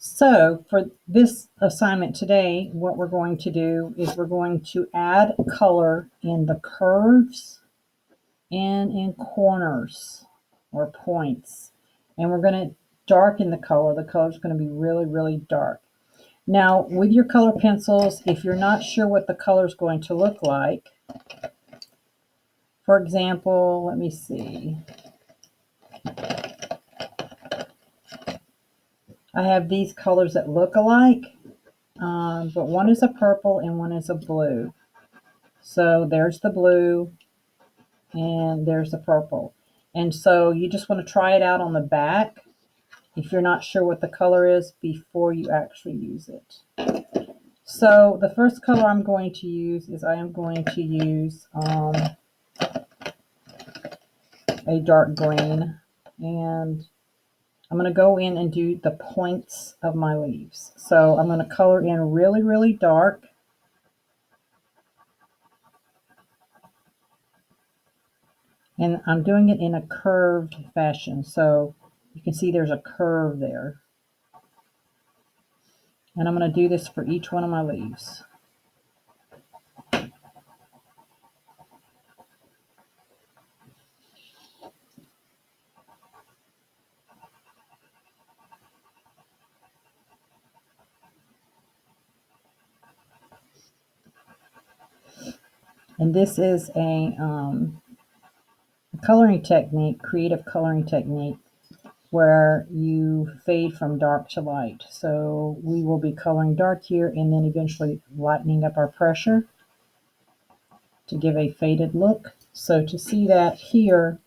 So for this assignment today, what we're going to do is we're going to add color in the curves and in corners or points. And we're going to darken the color. The color is going to be really, really dark. Now, with your color pencils, if you're not sure what the color is going to look like, for example, let me see. I have these colors that look alike, but one is a purple and one is a blue. So there's the blue and there's the purple. And so you just want to try it out on the back if you're not sure what the color is before you actually use it. So the first color I'm going to use is I am going to use a dark green, and I'm going to go in and do the points of my leaves. So I'm going to color in really, really dark. And I'm doing it in a curved fashion. So you can see there's a curve there. And I'm going to do this for each one of my leaves. And this is a coloring technique, creative coloring technique, where you fade from dark to light. So we will be coloring dark here and then eventually lightening up our pressure to give a faded look. So to see that here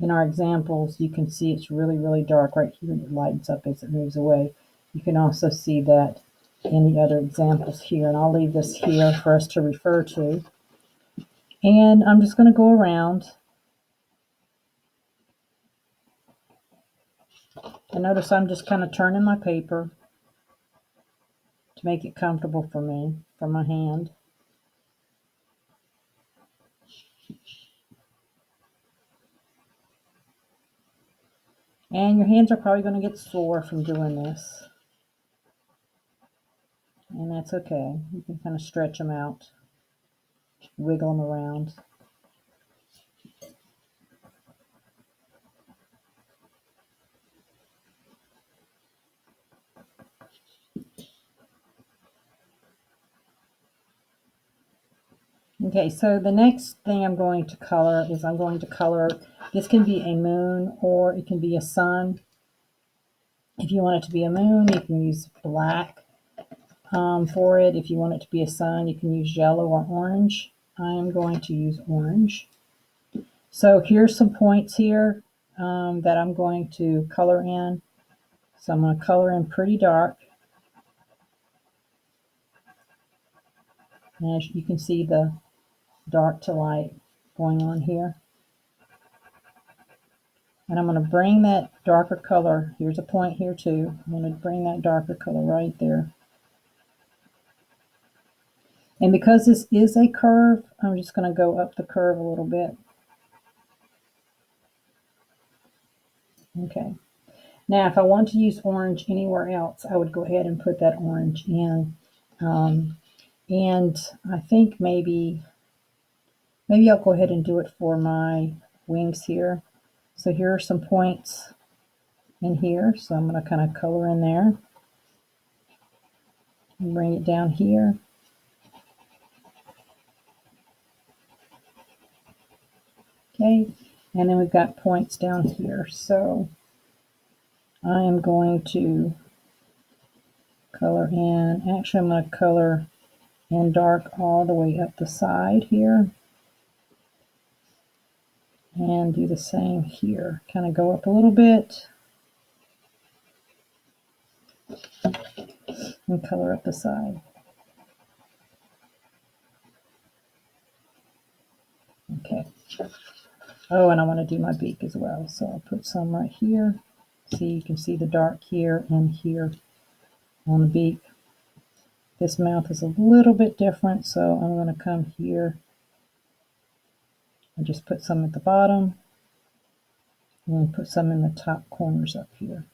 in our examples, you can see it's really, really dark right here. It lightens up as it moves away. You can also see that in the other examples here. And I'll leave this here for us to refer to. And I'm just going to go around. And notice I'm just kind of turning my paper to make it comfortable for me, for my hand. And your hands are probably going to get sore from doing this. And that's okay. You can kind of stretch them out, wiggle them around. Okay, so the next thing I'm going to color is I'm going to color, this can be a moon or it can be a sun. If you want it to be a moon, you can use black for it. If you want it to be a sun, you can use yellow or orange. I am going to use orange. So here's some points here that I'm going to color in. So I'm going to color in pretty dark. And as you can see the dark to light going on here. And I'm going to bring that darker color, here's a point here too, I'm going to bring that darker color right there. And because this is a curve, I'm just going to go up the curve a little bit. Okay. Now if I want to use orange anywhere else, I would go ahead and put that orange in. And I think maybe I'll go ahead and do it for my wings here. So here are some points in here. So I'm going to kind of color in there and bring it down here. Okay, and then we've got points down here. So I am going to color in, actually I'm going to color in dark all the way up the side here. And do the same here. Kind of go up a little bit and color up the side. Okay. Oh, and I want to do my beak as well. So I'll put some right here. See, you can see the dark here and here on the beak. This mouth is a little bit different, so I'm going to come here and just put some at the bottom. And put some in the top corners up here.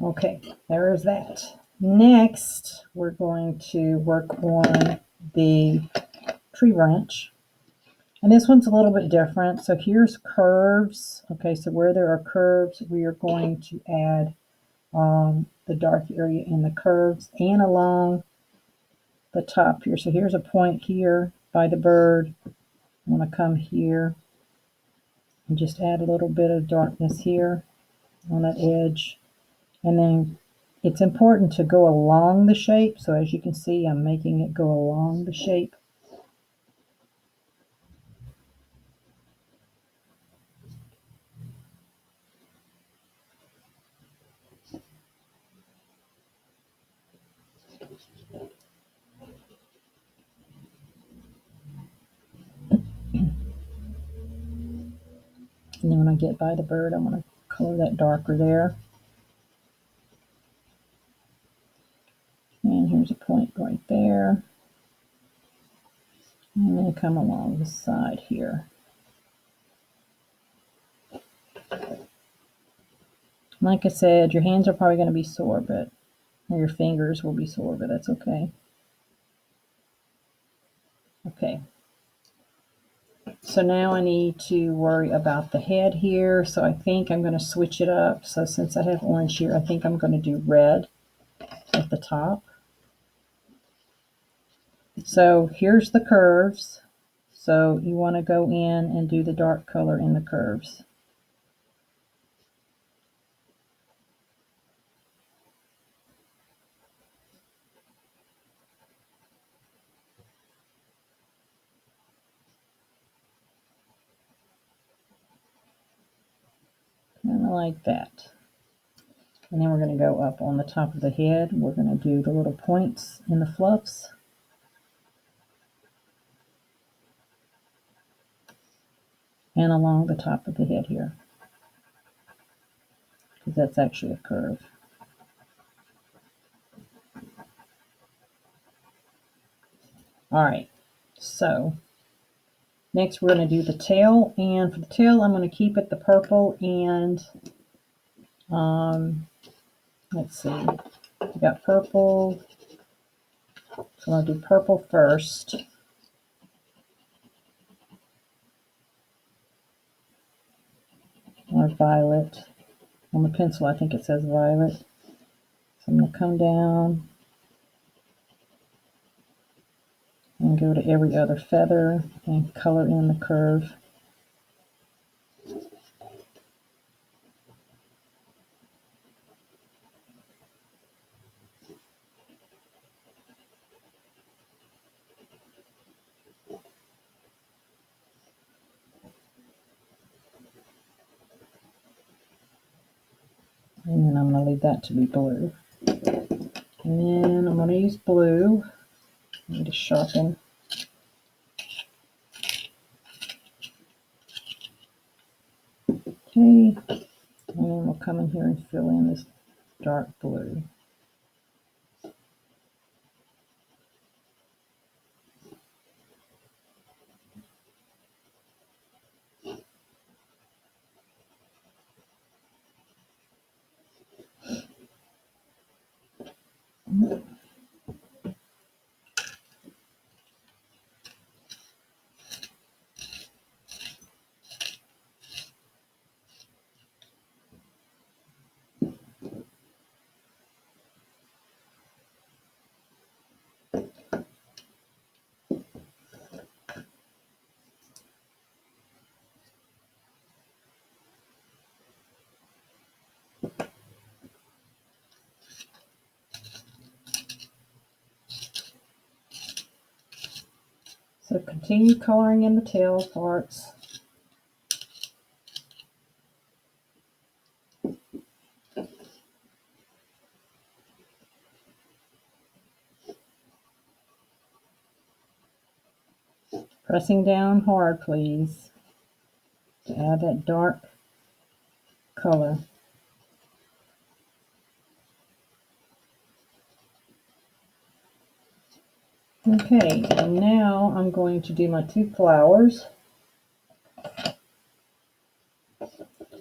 Okay, there is that. Next, we're going to work on the tree branch. And this one's a little bit different. So here's curves. Okay, so where there are curves, we are going to add the dark area in the curves and along the top here. So here's a point here by the bird. I'm going to come here and just add a little bit of darkness here on that edge. And then it's important to go along the shape. So as you can see, I'm making it go along the shape. And then when I get by the bird, I'm going to color that darker there. And here's a point right there. And then come along the side here. Like I said, your hands are probably going to be sore, or your fingers will be sore, but that's okay. Okay. So now I need to worry about the head here. So I think I'm going to switch it up. So since I have orange here, I think I'm going to do red at the top. So here's the curves. So you want to go in and do the dark color in the curves. Kind of like that. And then we're going to go up on the top of the head. We're going to do the little points in the fluffs. And along the top of the head here, because that's actually a curve. All right, so next we're going to do the tail, and for the tail I'm going to keep it the purple, and let's see, we got purple, so I'll do purple first. Or violet. On the pencil I think it says violet. So I'm going to come down and go to every other feather and color in the curve. And then I'm going to leave that to be blue. And then I'm going to use blue. I need to sharpen. Okay. And then we'll come in here and fill in this dark blue. So continue coloring in the tail parts. Pressing down hard, please, to add that dark color. Okay, and now I'm going to do my two flowers.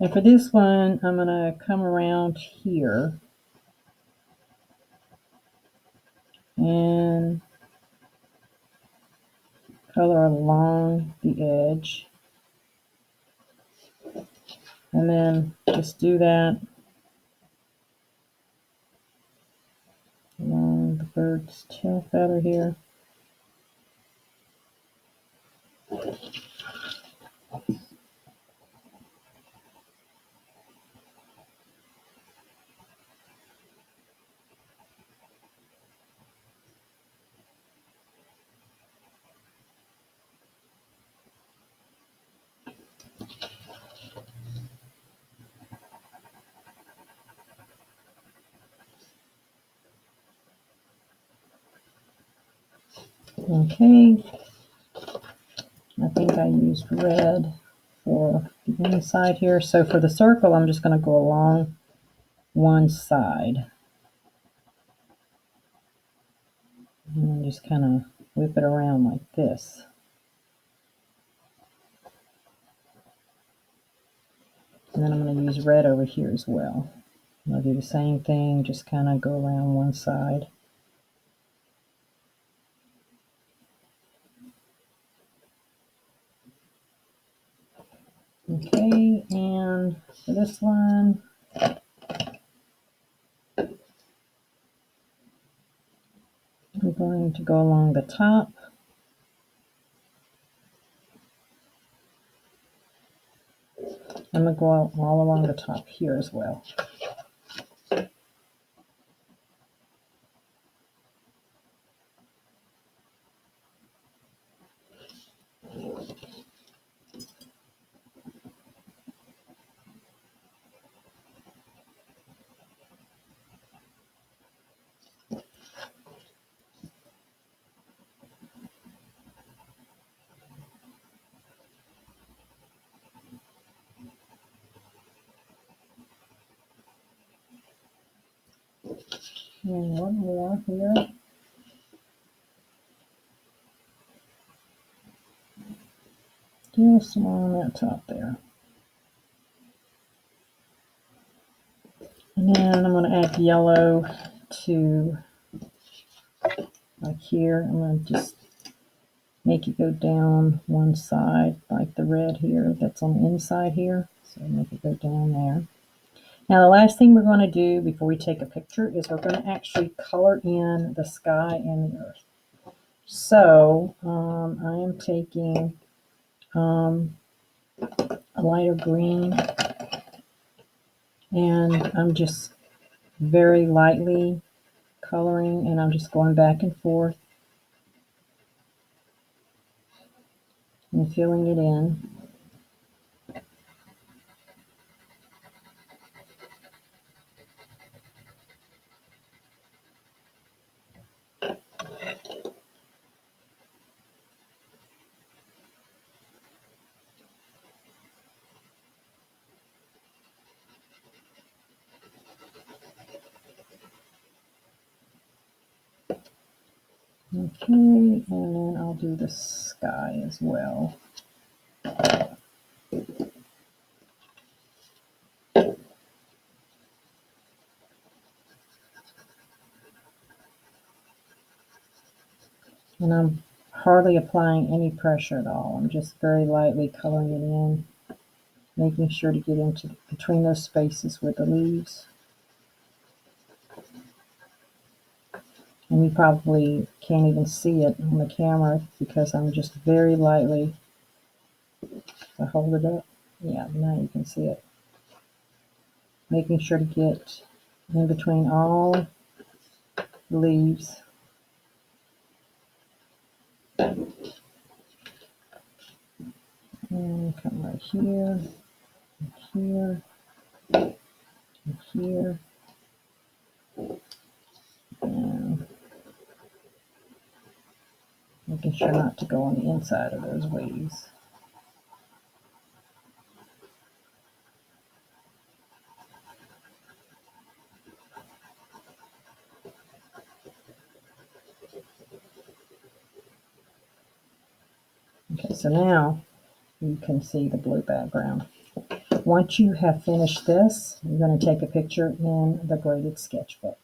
And for this one, I'm going to come around here and color along the edge. And then just do that along the bird's tail feather here. Okay, I think I used red for the inside here. So for the circle, I'm just going to go along one side. And just kind of whip it around like this. And then I'm going to use red over here as well. I'll do the same thing, just kind of go around one side. Okay, and for this one, I'm going to go along the top. I'm going to go all along the top here as well. And one more here. Just along that top there. And then I'm going to add yellow to like here. I'm going to just make it go down one side like the red here that's on the inside here. So make it go down there. Now the last thing we're going to do before we take a picture is we're going to actually color in the sky and the earth. So I am taking a lighter green, and I'm just very lightly coloring, and I'm just going back and forth and filling it in. Okay, and then I'll do the sky as well. And I'm hardly applying any pressure at all. I'm just very lightly coloring it in, making sure to get into between those spaces with the leaves. And you probably can't even see it on the camera because I'm just very lightly, I hold it up. Yeah, now you can see it. Making sure to get in between all the leaves. And come right here, here, and here. And making sure not to go on the inside of those leaves. Okay, so now you can see the blue background. Once you have finished this, you're going to take a picture in the graded sketchbook.